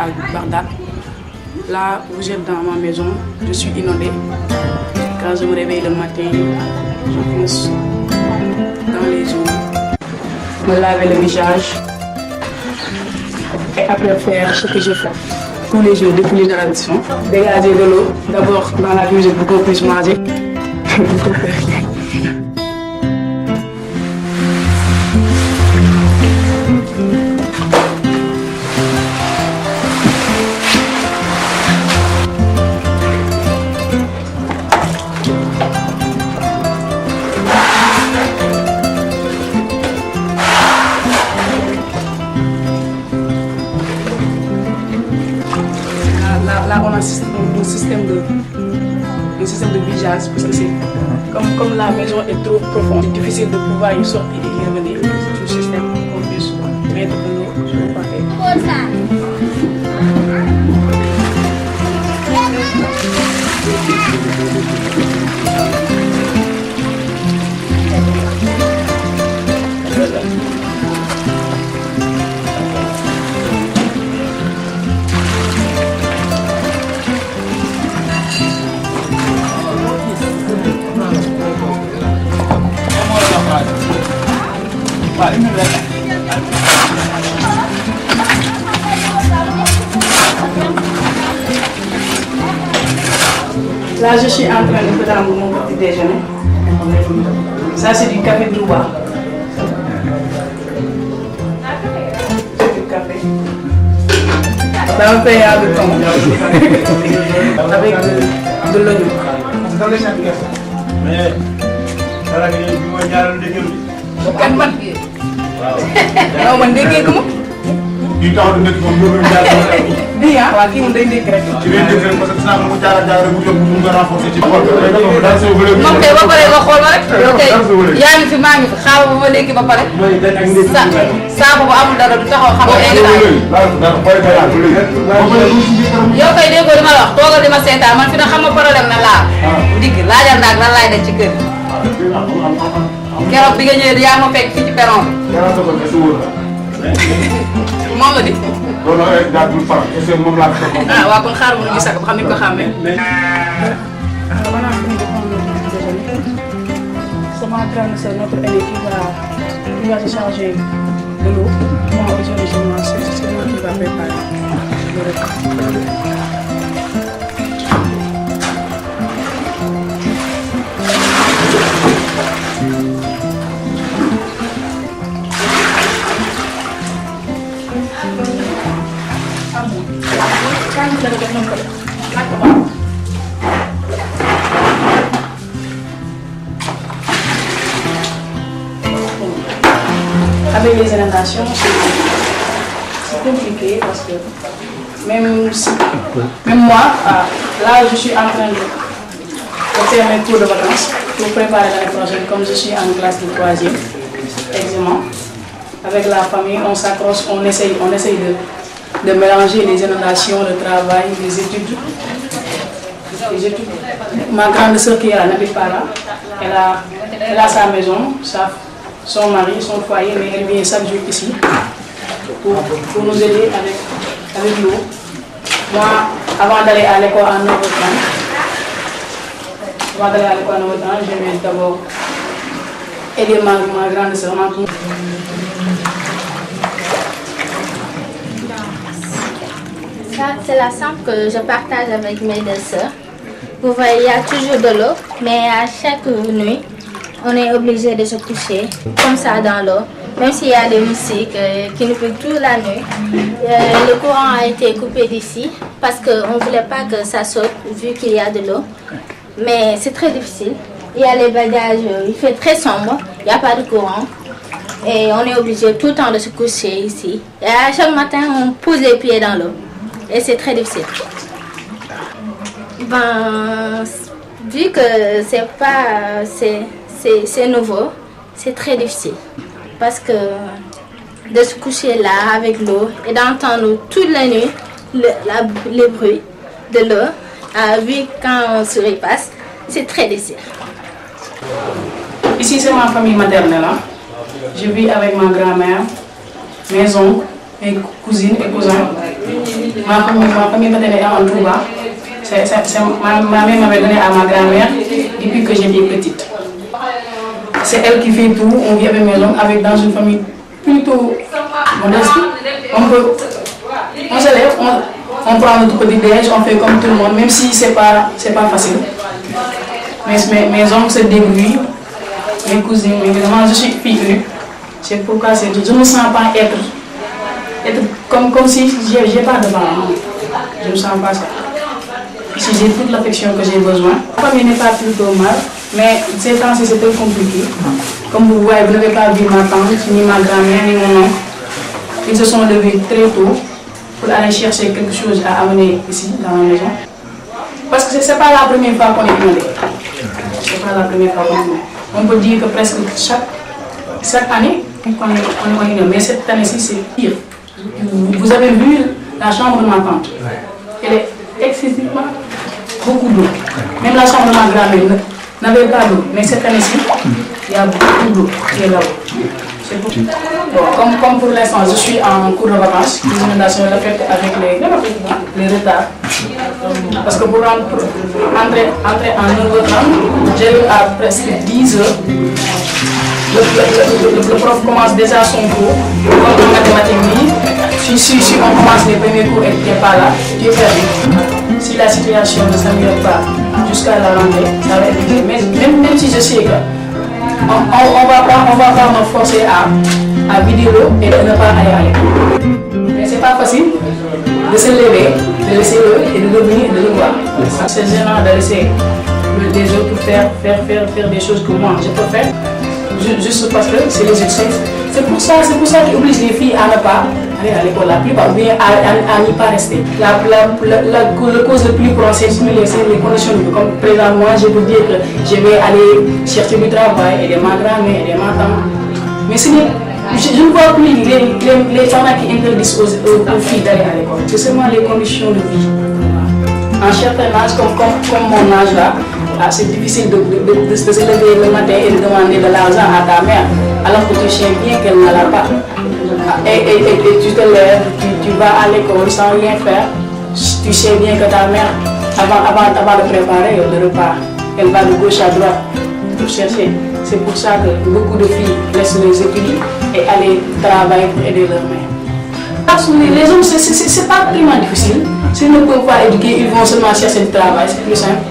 à Bagdad. Là, vous êtes dans ma maison, je suis inondée. Quand je me réveille le matin, je pense dans les eaux, me laver le visage et après faire ce que je fais tous les jours depuis les générations. Dégager de l'eau, d'abord dans la cuisine pour qu'on puisse manger. Là, on a un système de visage parce que c'est comme la maison est trop profonde, c'est difficile de pouvoir y sortir et y revenir. C'est un système qu'on puisse mettre de l'eau sur le paquet. Là, je suis en train de faire mon petit déjeuner. Ça, c'est du café Touba. C'est du café. Dans un pays de thon. Avec de l'oignon. Kan man waaw man déggee ko ma. kii taxaw na nekk moom ñoo doon jaar bii ah waaw kii moom day dégg rek. ci biir dégg rek parce que dinaa ko jaar rek mu jóg mu nga renforcer ci xol moom kay ba pare nga xool ma rek. yow kay yaa ngi fi maa ngi fi xaaral ba ma léegi ba pare. saako bu amul dara du taxaw xam nga yow kay déggoo li ma la wax toogal di ma seetaan man fi na xam nga problème na laa. digg laajal naag lan laay def ci kër keroog bi nga ñëwee yaa ma fekk fii ci perron bi. moom la di. loolu rek daal du faral est-ce que moom laa ko soxla. ah waaw kon xaaral ma ñu gis ak ba xam ni ko xàmmee. Voilà, c'est ma grande sœur, notre aînée qui va se charger de l'eau. Moi, aujourd'hui, c'est moi qui va préparer le repas. Avec les inondations, c'est compliqué parce que même moi, là je suis en train de faire mes cours de vacances pour préparer l'année prochaine, comme je suis en classe de 3e examen. Avec la famille, on s'accroche, on essaye de mélanger les inondations, le travail, les études. Ma grande sœur qui est là n'habite pas là. Elle a sa maison, son mari, son foyer, mais elle vient chaque jour ici pour nous aider avec l'eau. Moi, avant d'aller à l'école en Nouvelle-Zélande, je vais d'abord aider ma grande sœur. Ça, c'est la chambre que je partage avec mes deux sœurs. Vous voyez, il y a toujours de l'eau, mais à chaque nuit, on est obligé de se coucher comme ça dans l'eau. Même s'il y a des moustiques qui nous piquent toute la nuit. Le courant a été coupé d'ici parce qu'on ne voulait pas que ça saute vu qu'il y a de l'eau. Mais c'est très difficile. Il y a les bagages, il fait très sombre, il n'y a pas de courant. Et on est obligé tout le temps de se coucher ici. Et à chaque matin, on pose les pieds dans l'eau. Et c'est très difficile. Ben, vu que c'est nouveau, c'est très difficile. Parce que de se coucher là avec l'eau et d'entendre toute la nuit les bruits de l'eau, vu quand on se repasse, c'est très difficile. Ici, c'est ma famille maternelle. Hein. Je vis avec ma grand-mère, mes oncles mes cousines et cousins. Ma famille maternelle est en Touba. Ma mère m'avait donné à ma grand-mère depuis que j'étais petite. C'est elle qui fait tout. On vit avec mes oncles, dans une famille plutôt modeste. On se lève, on prend notre petit déj, on fait comme tout le monde, même si c'est pas facile. Mes oncles se débrouillent, mes cousines, évidemment, je suis fille unique. C'est pourquoi je ne me sens pas être comme si j'ai pas de parents. Je ne me sens pas ça. Si j'ai toute l'affection que j'ai besoin. La famille n'est pas plutôt mal, mais ces temps-ci c'est très compliqué. Comme vous voyez, vous n'avez pas vu ma tante, ni ma grand-mère, ni mon oncle. Ils se sont levés très tôt pour aller chercher quelque chose à amener ici, dans la maison. Parce que ce n'est pas la première fois qu'on est inondé. C'est pas la première fois qu'on est inondé. On peut dire que presque chaque année, on est inondé. Mais cette année-ci, c'est pire. Vous avez vu la chambre de ma tante. Elle est excessivement beaucoup d'eau. Même la chambre de ma grand-mère n'avait pas d'eau. Mais cette année-ci, il y a beaucoup d'eau qui est là-haut. Bon, comme pour l'instant, je suis en cours de vacances, les inondations sont faites avec les retards. Parce que pour entrer en 9h30, j'arrive à presque 10h. Le prof commence déjà son cours. Comme en mathématiques, si on commence les premiers cours et que tu n'es pas là, tu es perdu. Si la situation ne s'améliore pas jusqu'à la rentrée, ça va être difficile. Mais même si je sais que on va pas me forcer à vider l'eau et de ne pas aller à l'école. Mais c'est pas facile de se lever, de laisser l'eau et de revenir et de le voir. C'est gênant de laisser les autres faire des choses que moi je peux faire. Juste parce que c'est les excès. C'est pour ça qu'ils obligent les filles à ne pas aller à l'école, la plupart, ou bien à n'y pas rester. La cause le plus grande, c'est les conditions de vie. Comme présentement, moi, je peux dire que je vais aller chercher du travail, aider ma grand-mère, aider ma tante. Mais je ne vois plus les parents qui interdisent aux filles d'aller à l'école. C'est seulement les conditions de vie. En certain âge, comme mon âge là, c'est difficile de se lever le matin et de demander de l'argent à ta mère, alors que tu sais bien qu'elle ne l'a pas. Et tu te lèves, tu vas à l'école sans rien faire. Tu sais bien que ta mère, avant de préparer le repas, elle va de gauche à droite pour chercher. C'est pour ça que beaucoup de filles laissent les études et aller travailler pour aider leur mère. Les hommes, c'est pas vraiment difficile. S'ils ne peuvent pas éduquer, ils vont seulement chercher du travail, c'est plus simple.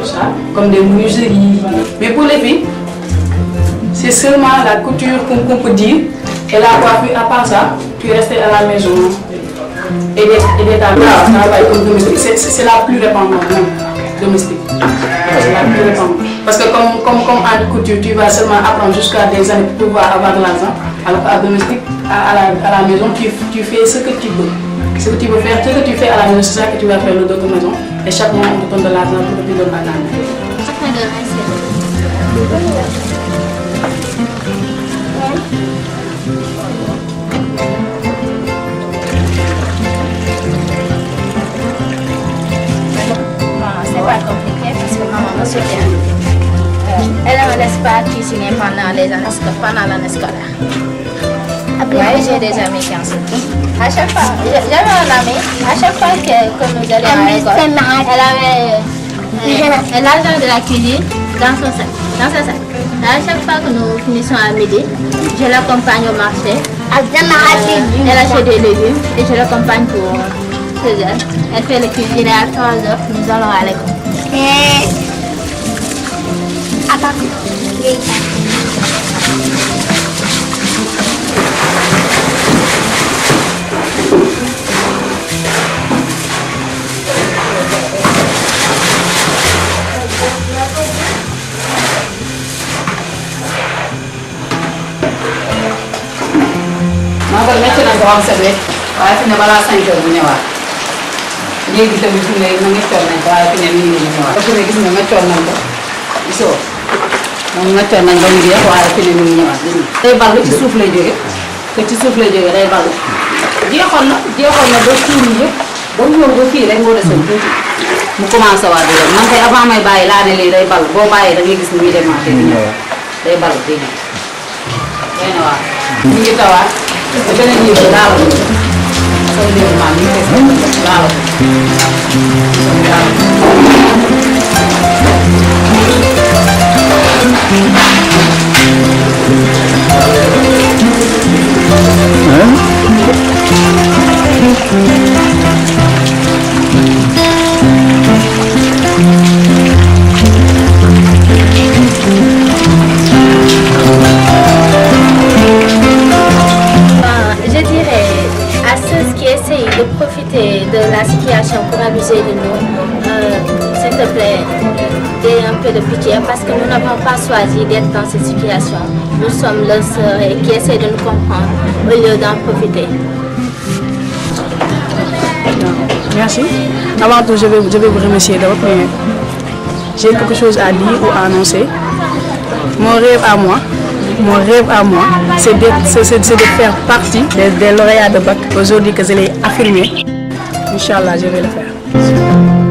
Ça, comme des menuiseries. Mais pour les filles, c'est seulement la couture qu'on peut dire. Et la coiffure, à part ça, tu restes à la maison. Aider ta mère à travailler comme domestique. C'est la plus répandue même, domestique. C'est la plus répandue. Parce que comme en couture, tu vas seulement apprendre jusqu'à des années pour pouvoir avoir de l'argent. Alors qu'à domestique, à la maison, tu fais ce que tu veux. Ce que tu veux faire, ce que tu fais à la maison, c'est ça que tu vas faire dans d'autres maisons. Et chaque mois, on te donne de l'argent pour que tu donnes à ta mère. C'est pas compliqué parce que maman me soutient. Elle ne me laisse pas cuisiner pendant l'année scolaire. Oui, j'ai des amis qui en sont. À chaque fois, j'avais un ami, à chaque fois que nous allions à l'école, elle avait l'argent de la cuisine dans sa sac. À chaque fois que nous finissons à midi, je l'accompagne au marché. Elle achète des légumes et je l'accompagne pour 16h. Elle fait le cuisine et à 3h, nous allons à l'école. maa ngi métti nañ ko am set rek waaye fi ne balaa 5 heures bu ñëwaat léegi tamit fi ne ma méttoon nañ ko waaye fi ne nii la ñëwaat. fi ne gis nga méttoon nañ ko gisoo moom méttoon nañ ba mu jeex waaye fi ne mi ngi ñëwaat gis nga. day ballu ci suuf lay jóge te ci suuf lay jóge day ballu jeexoon na ba tuur yi yëpp ba mu ñëw ba fii rek moo desoon tuuti mu commencé waat di dem man kay avant may bàyyi laa ne lii day ballu boo bàyyee da ngay gis ni muy demaatee di ñëw day ballu day ñëw. day na waaw ñu ngi tawaat. beneen yëpp daal heureusement ñu ngi koy waaw. Je dirais à ceux qui essayent de profiter de la situation pour abuser de nous, s'il te plaît, aie un peu de pitié parce que nous n'avons pas choisi d'être dans cette situation. Nous sommes leurs sœurs qui essaient de nous comprendre au lieu d'en profiter. Merci. Avant tout, je vais vous remercier d'abord, mais j'ai quelque chose à dire ou à annoncer. Mon rêve à moi, c'est de faire partie des lauréats de bac aujourd'hui que je l'ai affirmé. Inch'Allah, je vais le faire.